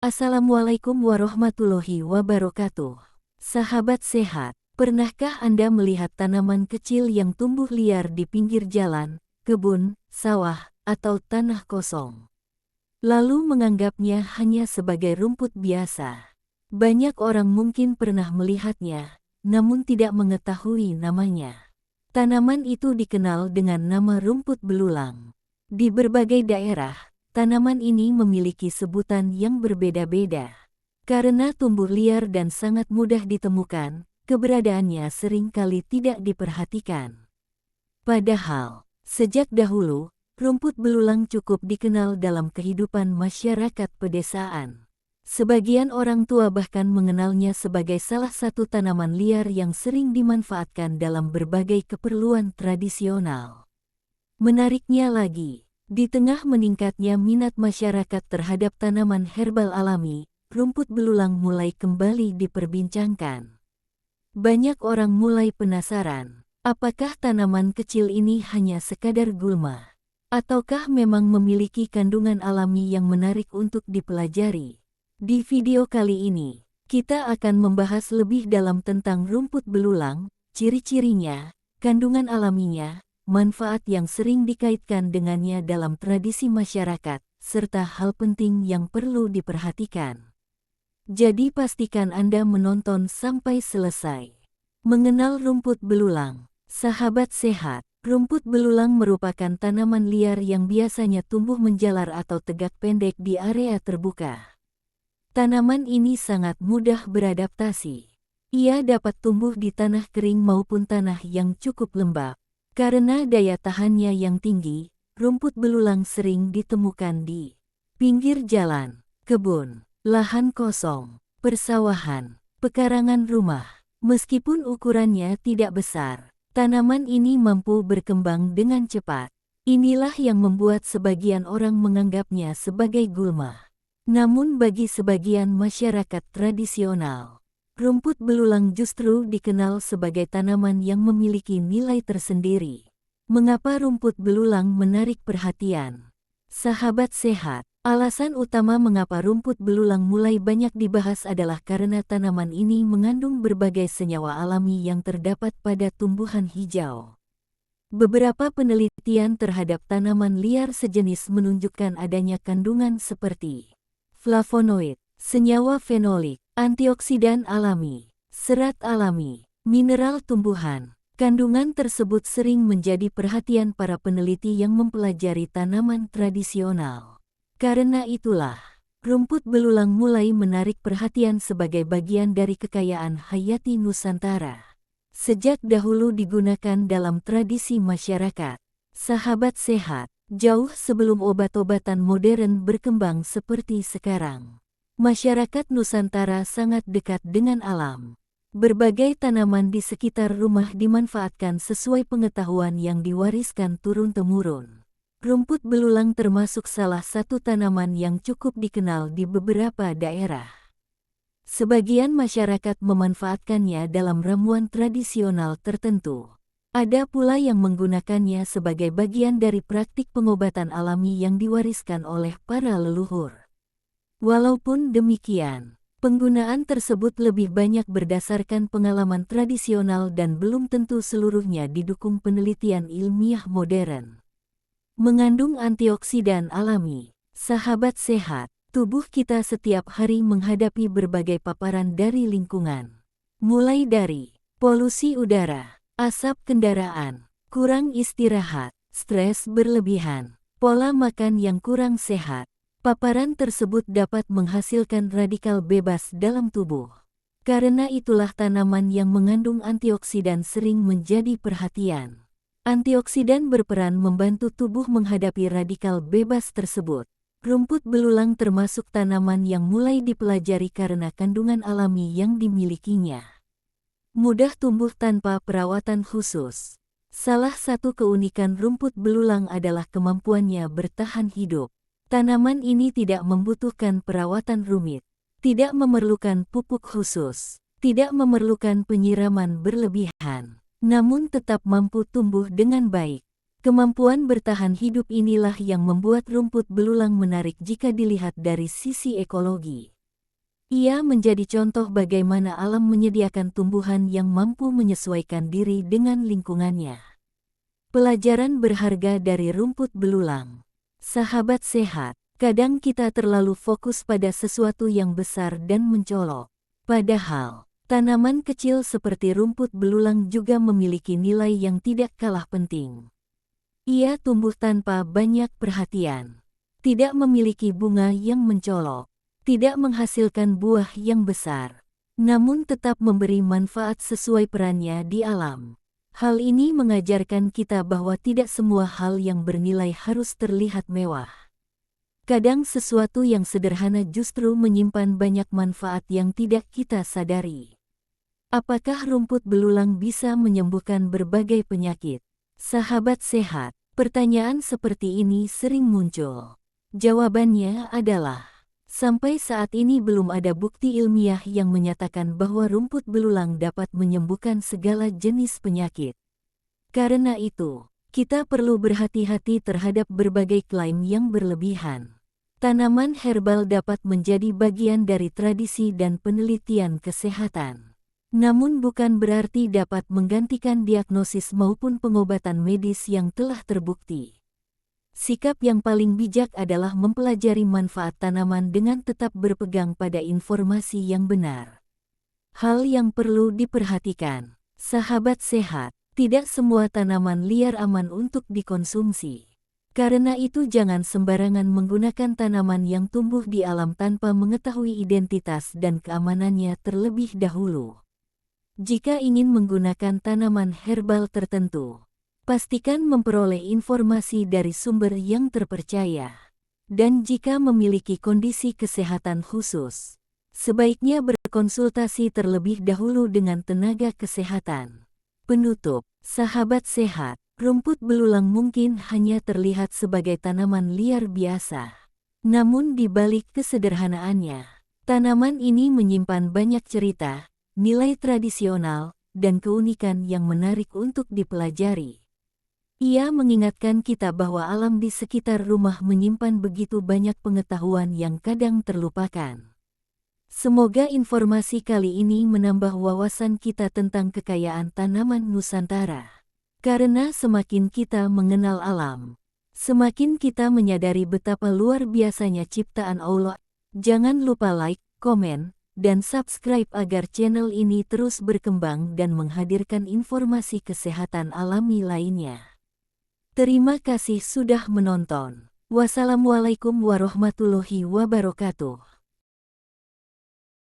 Assalamualaikum warahmatullahi wabarakatuh. Sahabat sehat, pernahkah Anda melihat tanaman kecil yang tumbuh liar di pinggir jalan, kebun, sawah, atau tanah kosong? Lalu menganggapnya hanya sebagai rumput biasa. Banyak orang mungkin pernah melihatnya, namun tidak mengetahui namanya. Tanaman itu dikenal dengan nama rumput belulang. Di berbagai daerah, tanaman ini memiliki sebutan yang berbeda-beda. Karena tumbuh liar dan sangat mudah ditemukan, keberadaannya seringkali tidak diperhatikan. Padahal, sejak dahulu, rumput belulang cukup dikenal dalam kehidupan masyarakat pedesaan. Sebagian orang tua bahkan mengenalnya sebagai salah satu tanaman liar yang sering dimanfaatkan dalam berbagai keperluan tradisional. Menariknya lagi, di tengah meningkatnya minat masyarakat terhadap tanaman herbal alami, rumput belulang mulai kembali diperbincangkan. Banyak orang mulai penasaran, apakah tanaman kecil ini hanya sekadar gulma? Ataukah memang memiliki kandungan alami yang menarik untuk dipelajari? Di video kali ini, kita akan membahas lebih dalam tentang rumput belulang, ciri-cirinya, kandungan alaminya, manfaat yang sering dikaitkan dengannya dalam tradisi masyarakat, serta hal penting yang perlu diperhatikan. Jadi pastikan Anda menonton sampai selesai. Mengenal rumput belulang. Sahabat sehat, rumput belulang merupakan tanaman liar yang biasanya tumbuh menjalar atau tegak pendek di area terbuka. Tanaman ini sangat mudah beradaptasi. Ia dapat tumbuh di tanah kering maupun tanah yang cukup lembab. Karena daya tahannya yang tinggi, rumput belulang sering ditemukan di pinggir jalan, kebun, lahan kosong, persawahan, pekarangan rumah. Meskipun ukurannya tidak besar, tanaman ini mampu berkembang dengan cepat. Inilah yang membuat sebagian orang menganggapnya sebagai gulma. Namun bagi sebagian masyarakat tradisional, rumput belulang justru dikenal sebagai tanaman yang memiliki nilai tersendiri. Mengapa rumput belulang menarik perhatian? Sahabat sehat, alasan utama mengapa rumput belulang mulai banyak dibahas adalah karena tanaman ini mengandung berbagai senyawa alami yang terdapat pada tumbuhan hijau. Beberapa penelitian terhadap tanaman liar sejenis menunjukkan adanya kandungan seperti flavonoid, senyawa fenolik, antioksidan alami, serat alami, mineral tumbuhan. Kandungan tersebut sering menjadi perhatian para peneliti yang mempelajari tanaman tradisional. Karena itulah, rumput belulang mulai menarik perhatian sebagai bagian dari kekayaan hayati Nusantara. Sejak dahulu digunakan dalam tradisi masyarakat. Sahabat sehat, jauh sebelum obat-obatan modern berkembang seperti sekarang. Masyarakat Nusantara sangat dekat dengan alam. Berbagai tanaman di sekitar rumah dimanfaatkan sesuai pengetahuan yang diwariskan turun-temurun. Rumput belulang termasuk salah satu tanaman yang cukup dikenal di beberapa daerah. Sebagian masyarakat memanfaatkannya dalam ramuan tradisional tertentu. Ada pula yang menggunakannya sebagai bagian dari praktik pengobatan alami yang diwariskan oleh para leluhur. Walaupun demikian, penggunaan tersebut lebih banyak berdasarkan pengalaman tradisional dan belum tentu seluruhnya didukung penelitian ilmiah modern. Mengandung antioksidan alami. Sahabat sehat, tubuh kita setiap hari menghadapi berbagai paparan dari lingkungan. Mulai dari polusi udara, asap kendaraan, kurang istirahat, stres berlebihan, pola makan yang kurang sehat. Paparan tersebut dapat menghasilkan radikal bebas dalam tubuh. Karena itulah tanaman yang mengandung antioksidan sering menjadi perhatian. Antioksidan berperan membantu tubuh menghadapi radikal bebas tersebut. Rumput belulang termasuk tanaman yang mulai dipelajari karena kandungan alami yang dimilikinya. Mudah tumbuh tanpa perawatan khusus. Salah satu keunikan rumput belulang adalah kemampuannya bertahan hidup. Tanaman ini tidak membutuhkan perawatan rumit, tidak memerlukan pupuk khusus, tidak memerlukan penyiraman berlebihan, namun tetap mampu tumbuh dengan baik. Kemampuan bertahan hidup inilah yang membuat rumput belulang menarik jika dilihat dari sisi ekologi. Ia menjadi contoh bagaimana alam menyediakan tumbuhan yang mampu menyesuaikan diri dengan lingkungannya. Pelajaran berharga dari rumput belulang. Sahabat sehat, kadang kita terlalu fokus pada sesuatu yang besar dan mencolok. Padahal, tanaman kecil seperti rumput belulang juga memiliki nilai yang tidak kalah penting. Ia tumbuh tanpa banyak perhatian, tidak memiliki bunga yang mencolok, tidak menghasilkan buah yang besar, namun tetap memberi manfaat sesuai perannya di alam. Hal ini mengajarkan kita bahwa tidak semua hal yang bernilai harus terlihat mewah. Kadang sesuatu yang sederhana justru menyimpan banyak manfaat yang tidak kita sadari. Apakah rumput belulang bisa menyembuhkan berbagai penyakit? Sahabat sehat, pertanyaan seperti ini sering muncul. Jawabannya adalah, sampai saat ini belum ada bukti ilmiah yang menyatakan bahwa rumput belulang dapat menyembuhkan segala jenis penyakit. Karena itu, kita perlu berhati-hati terhadap berbagai klaim yang berlebihan. Tanaman herbal dapat menjadi bagian dari tradisi dan penelitian kesehatan. Namun bukan berarti dapat menggantikan diagnosis maupun pengobatan medis yang telah terbukti. Sikap yang paling bijak adalah mempelajari manfaat tanaman dengan tetap berpegang pada informasi yang benar. Hal yang perlu diperhatikan, sahabat sehat, tidak semua tanaman liar aman untuk dikonsumsi. Karena itu jangan sembarangan menggunakan tanaman yang tumbuh di alam tanpa mengetahui identitas dan keamanannya terlebih dahulu. Jika ingin menggunakan tanaman herbal tertentu, pastikan memperoleh informasi dari sumber yang terpercaya. Dan jika memiliki kondisi kesehatan khusus, sebaiknya berkonsultasi terlebih dahulu dengan tenaga kesehatan. Penutup, sahabat sehat, rumput belulang mungkin hanya terlihat sebagai tanaman liar biasa. Namun di balik kesederhanaannya, tanaman ini menyimpan banyak cerita, nilai tradisional, dan keunikan yang menarik untuk dipelajari. Ia mengingatkan kita bahwa alam di sekitar rumah menyimpan begitu banyak pengetahuan yang kadang terlupakan. Semoga informasi kali ini menambah wawasan kita tentang kekayaan tanaman Nusantara. Karena semakin kita mengenal alam, semakin kita menyadari betapa luar biasanya ciptaan Allah. Jangan lupa like, komen, dan subscribe agar channel ini terus berkembang dan menghadirkan informasi kesehatan alami lainnya. Terima kasih sudah menonton. Wassalamualaikum warahmatullahi wabarakatuh.